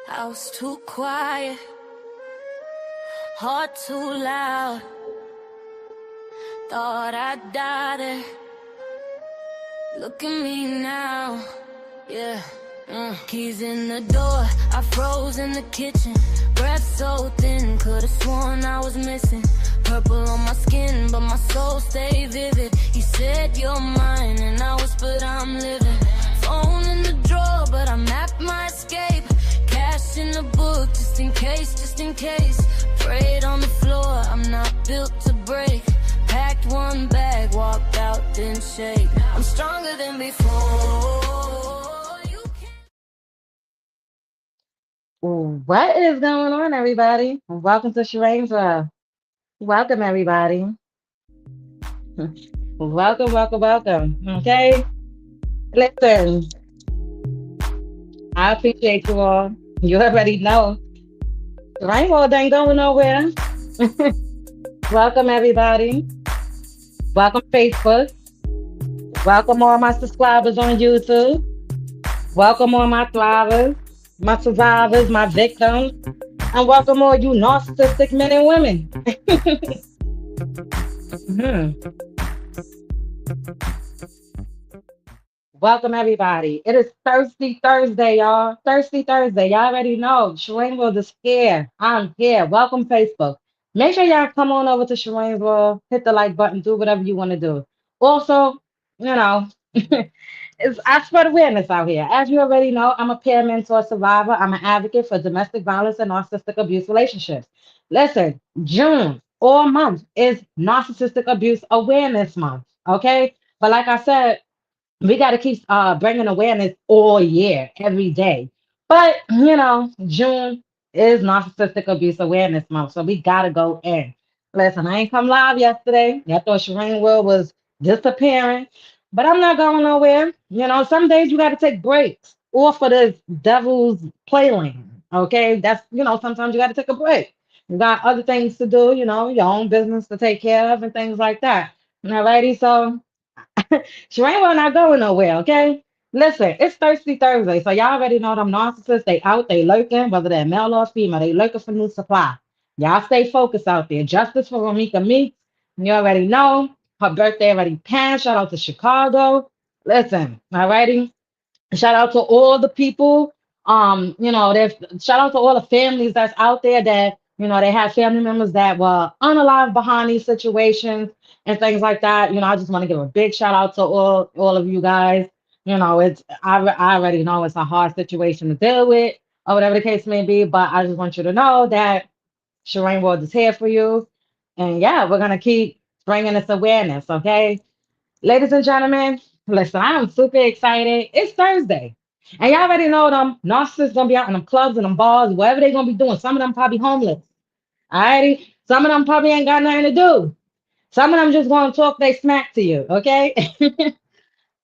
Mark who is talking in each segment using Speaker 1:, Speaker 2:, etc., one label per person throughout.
Speaker 1: House too quiet, heart too loud. Thought I'd die there. Look at me now, yeah. Keys in the door, I froze in the kitchen. Breath so thin, could've sworn I was missing. Purple on my skin, but my soul stayed vivid. He said you're mine, and I whispered I'm living. Phone in the drawer, but I mapped my escape. Cash in the book, just in case, just in case. Prayed on the floor, I'm not built to break. Packed one bag, walked out, didn't shake. I'm stronger than before.
Speaker 2: What is going on, everybody? Welcome to Sharane's World. Welcome, everybody. Welcome. Okay, listen, I appreciate you all. You already know Sharane's World ain't going nowhere. Welcome, everybody. Welcome, Facebook. Welcome, all my subscribers on YouTube. Welcome, all my thrivers, my survivors, my victims, and welcome all you narcissistic men and women. Mhm. Welcome everybody. It is Thirsty Thursday, y'all. Thirsty Thursday. Y'all already know. Sharane World is here. I'm here. Welcome, Facebook. Make sure y'all come on over to Sharane's World. Hit the like button. Do whatever you want to do. Also, you know, I spread awareness out here. As you already know, I'm a peer mentor survivor. I'm an advocate for domestic violence and narcissistic abuse relationships. Listen, June all month is Narcissistic Abuse Awareness Month. Okay. But like I said, we got to keep bringing awareness all year, every day. But June is Narcissistic Abuse Awareness Month, so we got to go in. Listen, I ain't come live yesterday. I thought Sharane Will was disappearing, but I'm not going nowhere. Some days you got to take breaks off of this devil's playland. Okay, sometimes you got to take a break. You got other things to do. Your own business to take care of and things like that. Alrighty, so. Sheree will not going nowhere, okay? Listen, it's Thirsty Thursday, so y'all already know them narcissists. They out, they lurking, whether they're male or female, they lurking for new supply. Y'all stay focused out there. Justice for Ramika Meeks. You already know. Her birthday already passed. Shout out to Chicago. Listen, alrighty. Shout out to all the people. There's shout out to all the families that's out there that they have family members that were unalive behind these situations and things like that. I just want to give a big shout out to all of you guys. I already know it's a hard situation to deal with or whatever the case may be, but I just want you to know that Shireen World is here for you, and yeah, we're gonna keep bringing this awareness. Okay. Ladies and gentlemen, listen, I'm super excited. It's Thursday. And y'all already know them narcissists gonna be out in them clubs and them bars, whatever they gonna be doing. Some of them probably homeless. Alrighty. Some of them probably ain't got nothing to do. Some of them just gonna talk they smack to you, okay?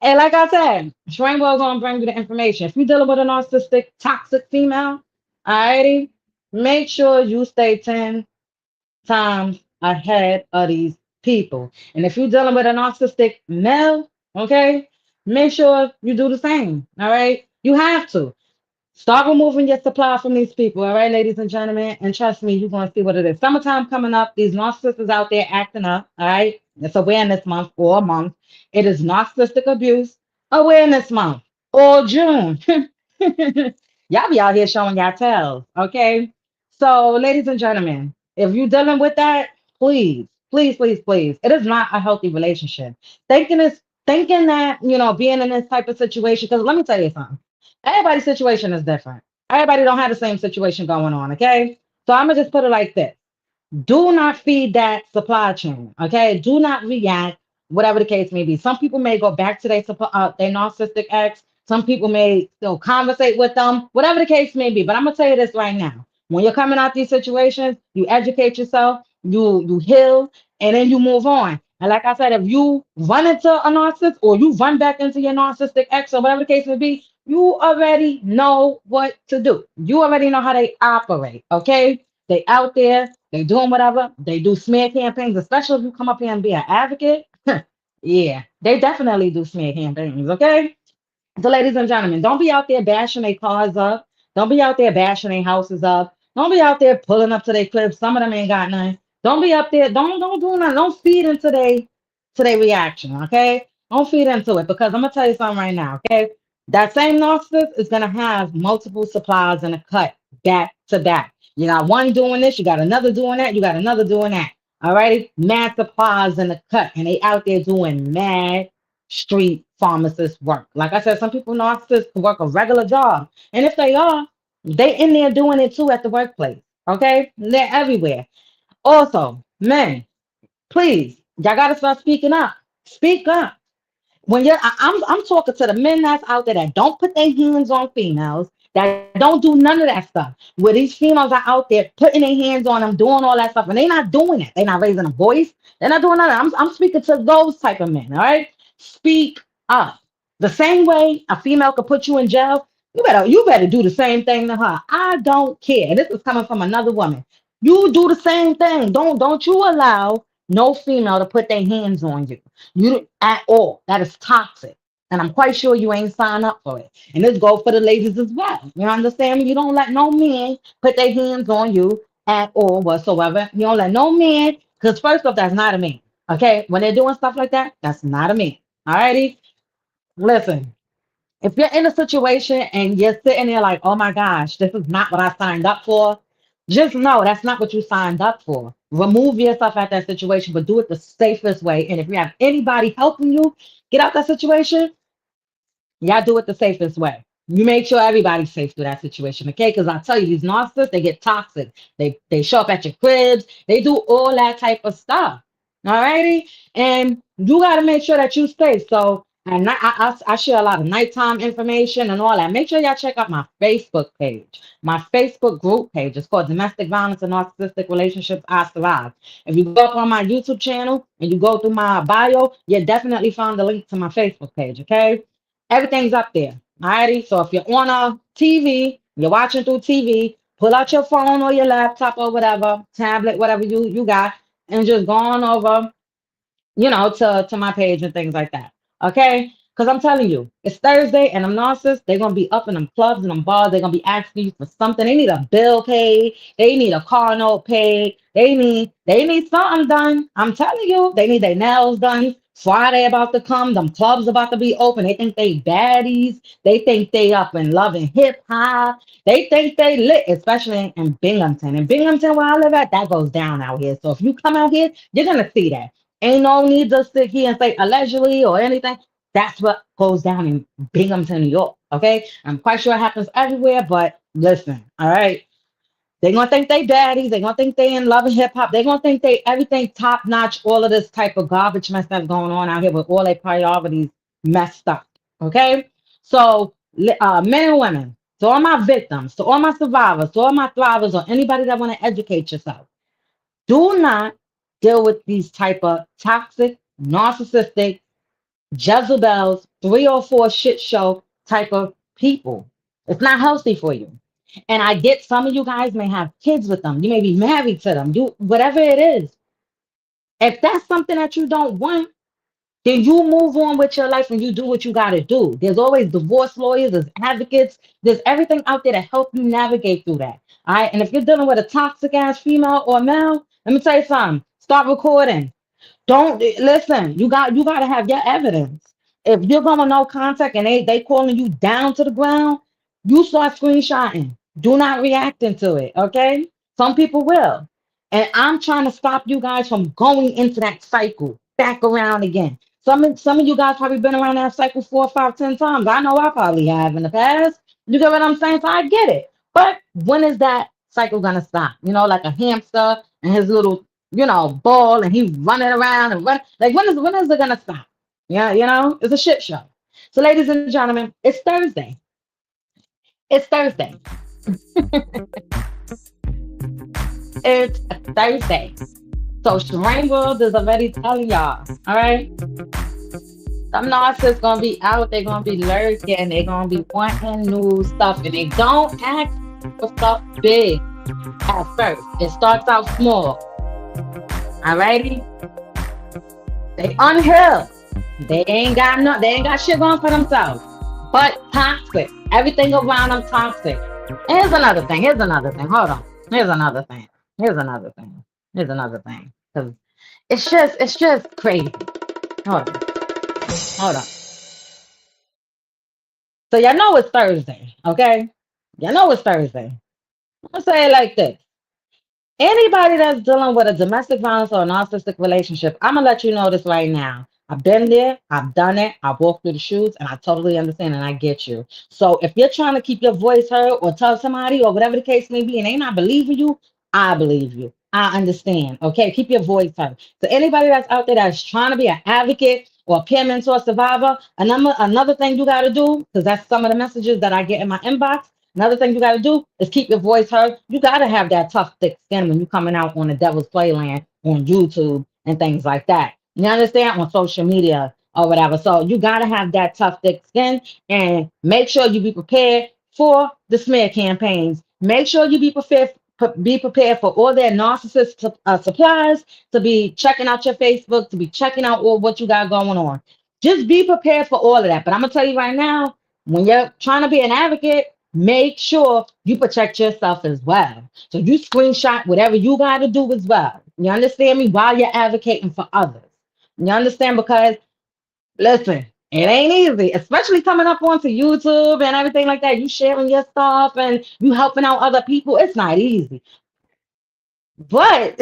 Speaker 2: And like I said, Shrine World gonna bring you the information. If you're dealing with a narcissistic, toxic female, alrighty, make sure you stay 10 times ahead of these people. And if you're dealing with a narcissistic male, okay, make sure you do the same. All right. You have to. Start removing your supply from these people, all right, ladies and gentlemen. And trust me, you're going to see what it is. Summertime coming up. These narcissists out there acting up, all right? It's Awareness Month for a month. It is Narcissistic Abuse Awareness Month all June. Y'all be out here showing y'all tails, okay? So, ladies and gentlemen, if you're dealing with that, please, it is not a healthy relationship. Thinking that, being in this type of situation, because let me tell you something. Everybody's situation is different. Everybody don't have the same situation going on, okay? So I'm gonna just put it like this. Do not feed that supply chain, okay? Do not react, whatever the case may be. Some people may go back to their narcissistic ex. Some people may still conversate with them, whatever the case may be. But I'm gonna tell you this right now. When you're coming out these situations, you educate yourself, you heal, and then you move on. And like I said, if you run into a narcissist or you run back into your narcissistic ex or whatever the case may be, you already know what to do. You already know how they operate, okay? They out there, they doing whatever. They do smear campaigns, especially if you come up here and be an advocate. Yeah, they definitely do smear campaigns, okay? So, ladies and gentlemen, don't be out there bashing their cars up. Don't be out there bashing their houses up. Don't be out there pulling up to their cribs. Some of them ain't got none. Don't be up there. Don't do nothing. Don't feed into their reaction. Okay. Don't feed into it because I'm gonna tell you something right now. Okay. That same narcissist is gonna have multiple supplies in a cut back to back. You got one doing this, you got another doing that, you got another doing that. All righty, mad supplies in the cut, and they out there doing mad street pharmacist work. Like I said, some people narcissists can work a regular job, and if they are, they in there doing it too at the workplace. Okay, they're everywhere. Also, men, please, y'all gotta start speaking up. Speak up. When I'm talking to the men that's out there that don't put their hands on females, that don't do none of that stuff. Where these females are out there putting their hands on them, doing all that stuff, and they not doing it. They not raising a voice. They're not doing none of that. I'm speaking to those type of men. All right, speak up. The same way a female could put you in jail, you better do the same thing to her. I don't care. This is coming from another woman. You do the same thing. Don't you allow no female to put their hands on you. You at all. That is toxic. And I'm quite sure you ain't signed up for it. And this goes for the ladies as well. You understand me? You don't let no man put their hands on you at all whatsoever. You don't let no man, because first off, that's not a man. Okay? When they're doing stuff like that, that's not a man. Alrighty? Listen, if you're in a situation and you're sitting there like, oh my gosh, this is not what I signed up for, just know that's not what you signed up for. Remove yourself out that situation, but do it the safest way. And if you have anybody helping you get out that situation, y'all do it the safest way. You make sure everybody's safe through that situation, okay? Because I tell you, these narcissists, they get toxic. They show up at your cribs. They do all that type of stuff. All righty? And you got to make sure that you stay. So, and I share a lot of nighttime information and all that. Make sure y'all check out my Facebook page, my Facebook group page. It's called Domestic Violence and Narcissistic Relationships I Survive. If you go up on my YouTube channel and you go through my bio, you definitely find the link to my Facebook page, okay? Everything's up there. Alrighty. So if you're on a TV, you're watching through TV, pull out your phone or your laptop or whatever, tablet, whatever you got, and just go on over, to my page and things like that. Okay? Because I'm telling you, it's Thursday and them narcissists, they're gonna be up in them clubs and them bars, they're gonna be asking you for something. They need a bill paid, they need a car note paid, they need something done. I'm telling you, they need their nails done. Friday about to come, them clubs about to be open. They think they baddies, they think they up and loving hip hop, they think they lit, especially in Binghamton. In Binghamton, where I live at, that goes down out here. So if you come out here, you're gonna see that. Ain't no need to sit here and say allegedly or anything. That's what goes down in Binghamton, New York. Okay. I'm quite sure it happens everywhere, but listen, all right. They're gonna think they baddies, they're gonna think they in love and hip hop, they're gonna think they everything top notch, all of this type of garbage mess that's going on out here with all their priorities messed up. Okay. So men and women, to all my victims, to all my survivors, to all my thrivers, or anybody that want to educate yourself, do not deal with these type of toxic, narcissistic, Jezebel's 304 shit show type of people. It's not healthy for you. And I get some of you guys may have kids with them. You may be married to them. You whatever it is. If that's something that you don't want, then you move on with your life and you do what you got to do. There's always divorce lawyers, there's advocates, there's everything out there to help you navigate through that. All right. And if you're dealing with a toxic ass female or male, let me tell you something. Start recording. Don't listen. You got to have your evidence. If you're going no contact and they calling you down to the ground, you start screenshotting. Do not react into it. Okay. Some people will. And I'm trying to stop you guys from going into that cycle back around again. Some of you guys probably been around that cycle 4, 5, 10 times. I know I probably have in the past. You get what I'm saying? So I get it. But when is that cycle gonna stop? Like a hamster and his little, ball, and he running around and run. Like when is it gonna stop? Yeah, it's a shit show. So, ladies and gentlemen, it's Thursday. It's Thursday. It's Thursday. So Sharane World is already telling y'all, all right? Some narcissists gonna be out, they're gonna be lurking, they're gonna be wanting new stuff, and they don't ask for stuff big at first. It starts out small. Alrighty? They unheard. They ain't got shit going for themselves. But toxic. Everything around them toxic. And here's another thing. Here's another thing. Hold on. Here's another thing. Here's another thing. Here's another thing. Because it's just crazy. Hold on. Hold on. So y'all know it's Thursday, okay? Y'all know it's Thursday. I'm gonna say it like this. Anybody that's dealing with a domestic violence or a narcissistic relationship, I'm gonna let you know this right now. I've been there, I've done it, I've walked through the shoes, and I totally understand and I get you. So if you're trying to keep your voice heard or tell somebody or whatever the case may be, and they not believing you, I believe you. I understand. Okay, keep your voice heard. So anybody that's out there that's trying to be an advocate or a peer mentor survivor, another thing you gotta do, because that's some of the messages that I get in my inbox. Another thing you got to do is keep your voice heard. You got to have that tough, thick skin when you're coming out on the devil's playland on YouTube and things like that. You understand? On social media or whatever. So you got to have that tough, thick skin and make sure you be prepared for the smear campaigns. Make sure you be prepared for all their narcissist supplies, to be checking out your Facebook, to be checking out all what you got going on. Just be prepared for all of that. But I'm going to tell you right now, when you're trying to be an advocate, make sure you protect yourself as well. So you screenshot whatever you got to do as well. You understand me? While you're advocating for others. You understand? Because listen, it ain't easy, especially coming up onto YouTube and everything like that. You sharing your stuff and you helping out other people. It's not easy. But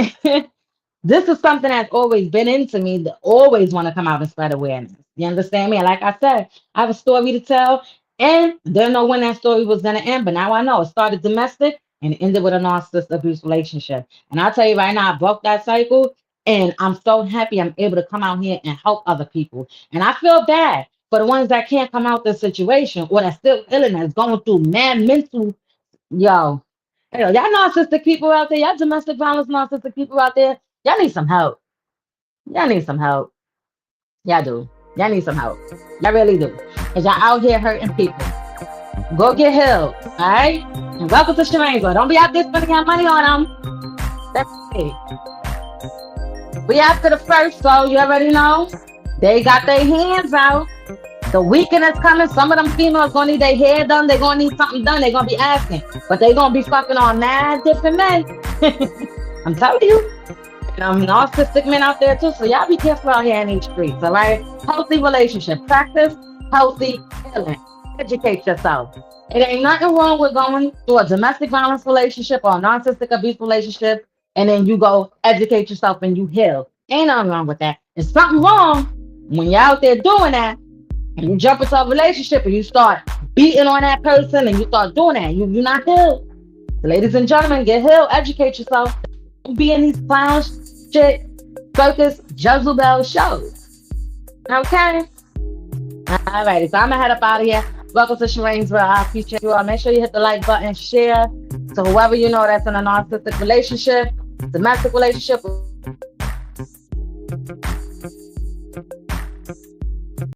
Speaker 2: this is something that's always been into me, that always want to come out and spread awareness. You understand me? And like I said, I have a story to tell, and didn't know when that story was going to end, but now I know. It started domestic and it ended with a narcissist abuse relationship. And I'll tell you right now, I broke that cycle, and I'm so happy I'm able to come out here and help other people. And I feel bad for the ones that can't come out this situation, or that's still ill, that's going through mad mental. Yo, y'all narcissistic people out there, y'all domestic violence narcissistic people out there, y'all need some help. Y'all need some help. Y'all do. Y'all need some help. Y'all really do. Because y'all out here hurting people. Go get help. All right? And welcome to Sharane. Don't be out there spending your money on them. That's it. We after the first, so you already know. They got their hands out. The weekend is coming. Some of them females gonna need their hair done. They're gonna need something done. They're gonna be asking. But they gonna be fucking on mad different men. I'm telling you. And narcissistic men out there too. So y'all be careful out here in these streets, all right? Healthy relationship. Practice healthy healing. Educate yourself. It ain't nothing wrong with going through a domestic violence relationship or a narcissistic abuse relationship, and then you go educate yourself and you heal. Ain't nothing wrong with that. There's something wrong when you're out there doing that and you jump into a relationship and you start beating on that person and you start doing that. You're not healed. So ladies and gentlemen, get healed. Educate yourself. Don't be in these clown shit, circus, Jezebel shows. Okay? Alrighty, so I'm gonna head up out of here. Welcome to Sharane's World. I appreciate you all. Make sure you hit the like button, share to whoever you know that's in a narcissistic relationship, domestic relationship,